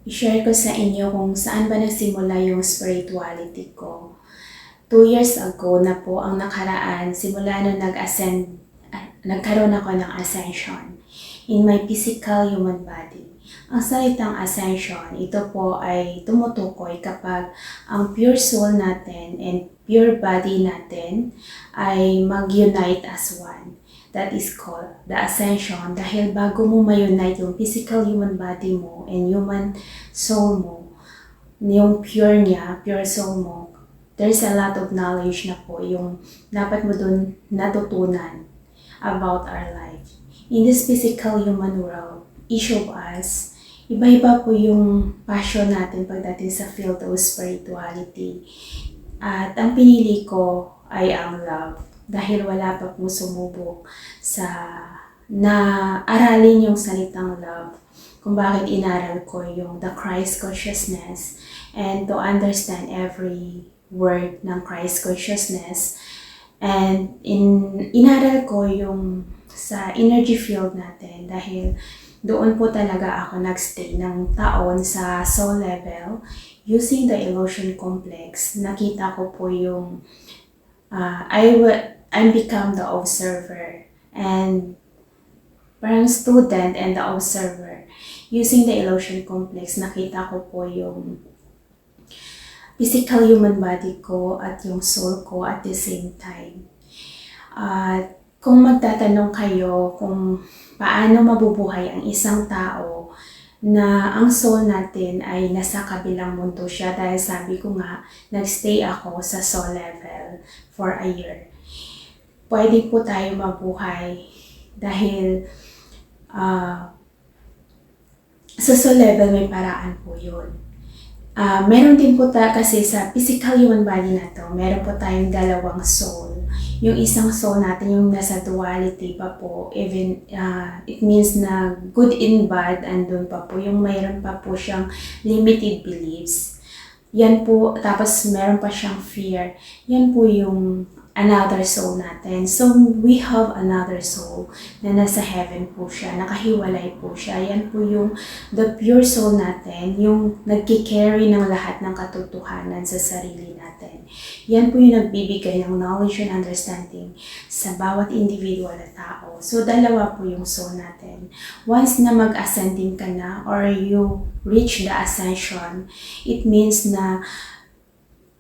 i-share ko sa inyo kung saan ba nagsimula yung spirituality ko. 2 years ago na po ang nakaraan simula nung nagkaroon ako ng ascension in my physical human body. Ang salitang ascension, ito po ay tumutukoy kapag ang pure soul natin and pure body natin ay mag-unite as one. That is called the ascension dahil bago mo ma-unite yung physical human body mo and human soul mo, yung pure niya, pure soul mo, there's a lot of knowledge na po yung dapat mo dun natutunan about our life. In this physical human world, each of us, iba-iba po yung passion natin pagdating sa field of spirituality. At ang pinili ko ay ang love dahil wala pa po sumubok sa na aralin yung salitang love kung bakit inaral ko yung the Christ consciousness and to understand every word ng Christ consciousness. And inaral ko yung sa energy field natin dahil doon po talaga ako nagstay ng taon sa soul level using the illusion complex. Nakita ko po yung I become the observer and parang student and the observer. Using the illusion complex, nakita ko po yung physical human body ko at yung soul ko at the same time. At kung magtatanong kayo kung paano mabubuhay ang isang tao na ang soul natin ay nasa kabilang mundo siya dahil sabi ko nga, nagstay ako sa soul level for a year. Pwede po tayo mabuhay dahil sa soul level may paraan po yun. Meron din po kasi sa physical human body na to, meron po tayong dalawang soul. Yung isang soul natin, yung nasa duality pa po, even it means na good and bad, andun pa po. Yung mayroon pa po siyang limited beliefs. Yan po, tapos meron pa siyang fear. Yan po yung another soul natin. So, we have another soul na nasa heaven po siya, nakahiwalay po siya. Yan po yung the pure soul natin, yung nagki-carry ng lahat ng katotohanan sa sarili natin. Yan po yung nagbibigay ng knowledge and understanding sa bawat individual na tao. So, dalawa po yung soul natin. Once na mag-ascending ka na or you reach the ascension, it means na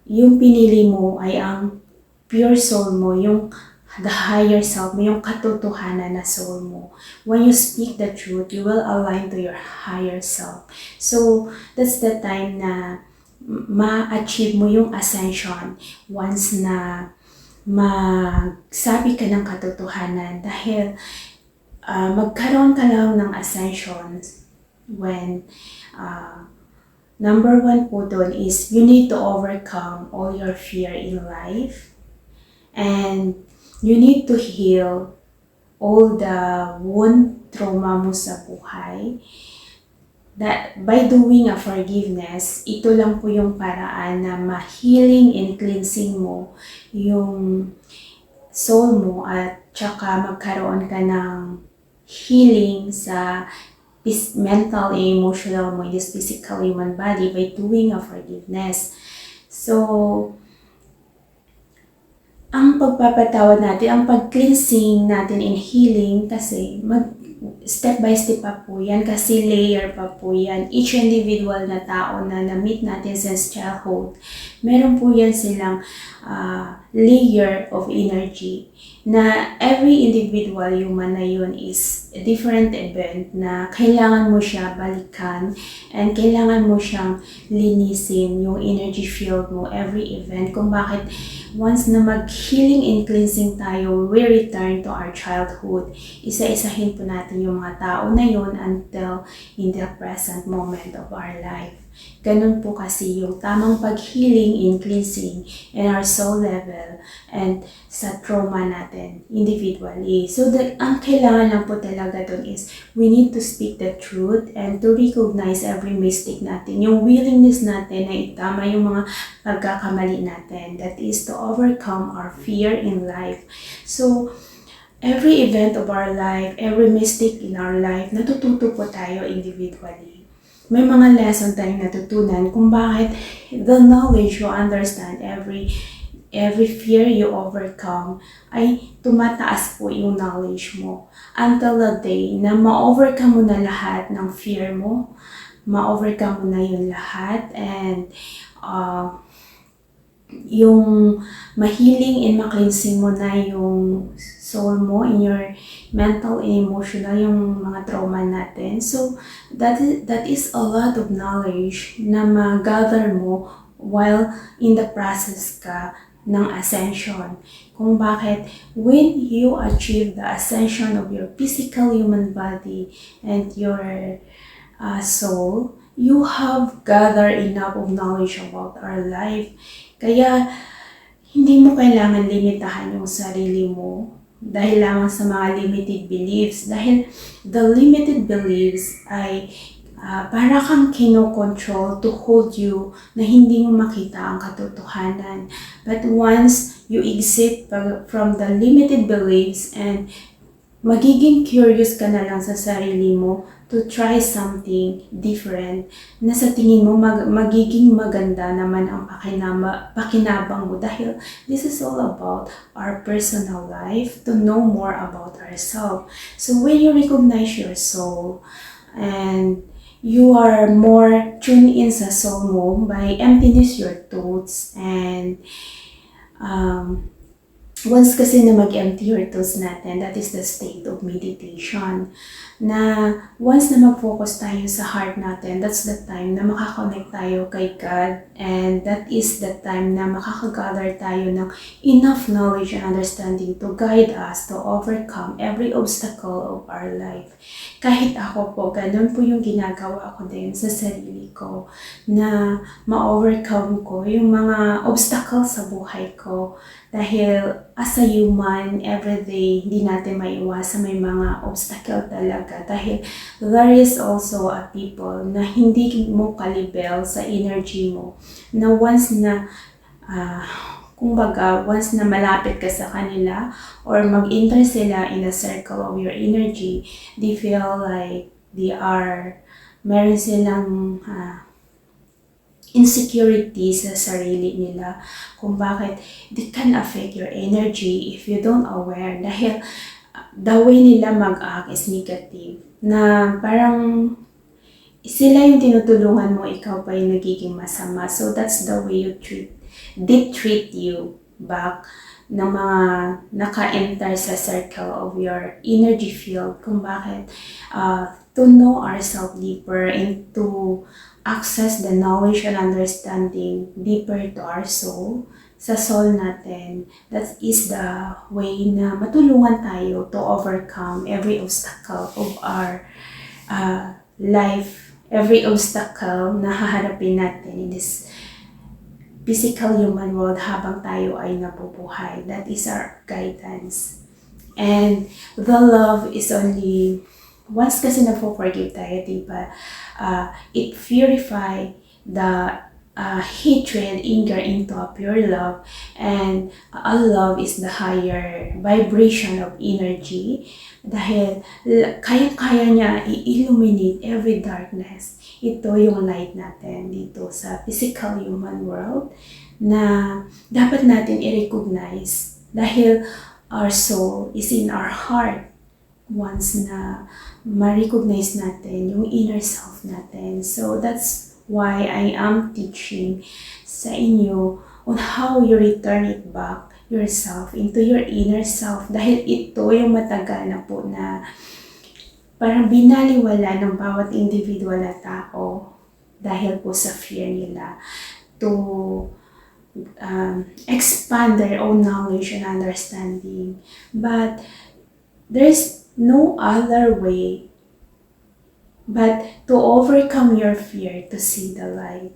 yung pinili mo ay ang pure soul mo, yung the higher self mo, yung katotohanan na soul mo. When you speak the truth, you will align to your higher self. So, that's the time na ma-achieve mo yung ascension once na magsabi ka ng katotohanan dahil magkaroon ka lang ng ascension when number one po doon is you need to overcome all your fear in life. And you need to heal all the wound, trauma mo sa buhay. That by doing a forgiveness, ito lang po yung paraan na ma-healing and cleansing mo yung soul mo at tsaka magkaroon ka ng healing sa mental and emotional mo, this physical human body by doing a forgiveness. So, ang pagpapatawad natin, ang pag-cleansing natin in healing kasi step by step pa po yan kasi layer pa po yan. Each individual na tao na na-meet natin since childhood, meron po yan silang layer of energy na every individual human na yun is a different event na kailangan mo siya balikan and kailangan mo siyang linisin yung energy field mo every event kung bakit once na mag-healing and cleansing tayo, we return to our childhood. Isa-isahin po natin yung mga tao na yun until in the present moment of our life. Ganun po kasi yung tamang pag-healing and cleansing in our soul level and sa trauma natin individually. So, ang kailangan lang po talaga dun is we need to speak the truth and to recognize every mistake natin. Yung willingness natin na itama yung mga pagkakamali natin. That is to overcome our fear in life. So, every event of our life, every mistake in our life, natututo po tayo individually. may mga lesson tayong natutunan kung bakit the knowledge you understand, every fear you overcome, ay tumataas po yung knowledge mo. Until the day na ma-overcome mo na lahat ng fear mo, ma-overcome mo na yung lahat, and yung mahealing and ma-cleansing mo na yung soul mo, in your mental and emotional, yung mga trauma natin. So, that is a lot of knowledge na ma-gather mo while in the process ka ng ascension. Kung bakit when you achieve the ascension of your physical human body and your soul, you have gathered enough of knowledge about our life. Kaya, hindi mo kailangan limitahan yung sarili mo dahil lamang sa mga limited beliefs. Dahil the limited beliefs ay para kang kino-control to hold you na hindi mo makita ang katotohanan. But once you exit from the limited beliefs and magiging curious ka na lang sa sarili mo to try something different na sa tingin mo magiging maganda naman ang pakinabang mo, dahil this is all about our personal life, to know more about ourselves. So when you recognize your soul and you are more tuned in sa soul mo by emptiness your thoughts, and once kasi na mag-empty your thoughts natin, that is the state of meditation. Na once na mag-focus tayo sa heart natin, that's the time na makakonect tayo kay God, and that is the time na makakagather tayo ng enough knowledge and understanding to guide us to overcome every obstacle of our life. Kahit ako po, ganun po yung ginagawa ko din sa sarili ko, na ma-overcome ko yung mga obstacles sa buhay ko. Dahil as a human, everyday, hindi natin maiwasan may mga obstacle talaga. Dahil there is also a people na hindi mo kalibel sa energy mo. Na once na, once na malapit ka sa kanila or mag-enter sila in a circle of your energy, they feel like meron silang insecurity sa sarili nila kung bakit it can affect your energy if you don't aware, dahil the way nila mag-act is negative, na parang sila yung tinutulungan mo, ikaw pa yung nagiging masama. So that's the way they treat you back ng mga naka-enter sa circle of your energy field, kung bakit to know ourselves deeper and to access the knowledge and understanding deeper to our soul, sa soul natin. That is the way na matulungan tayo to overcome every obstacle of our life, every obstacle na haharapin natin in this physical human world habang tayo ay nabubuhay. That is our guidance. And the love is only, once kasi nagpo-forgive tayo, diba? It purify the hatred, anger into a pure love, and a love is the higher vibration of energy, dahil kaya-kaya niya i-illuminate every darkness. Ito yung light natin dito sa physical human world na dapat natin i-recognize, dahil our soul is in our heart. Once na ma-recognize natin yung inner self natin. So that's why I am teaching sa inyo on how you return it back yourself into your inner self, dahil ito yung matagal na po na parang binaliwala ng bawat individual na tao dahil po sa fear nila to expand their own knowledge and understanding. But there's no other way but to overcome your fear to see the light.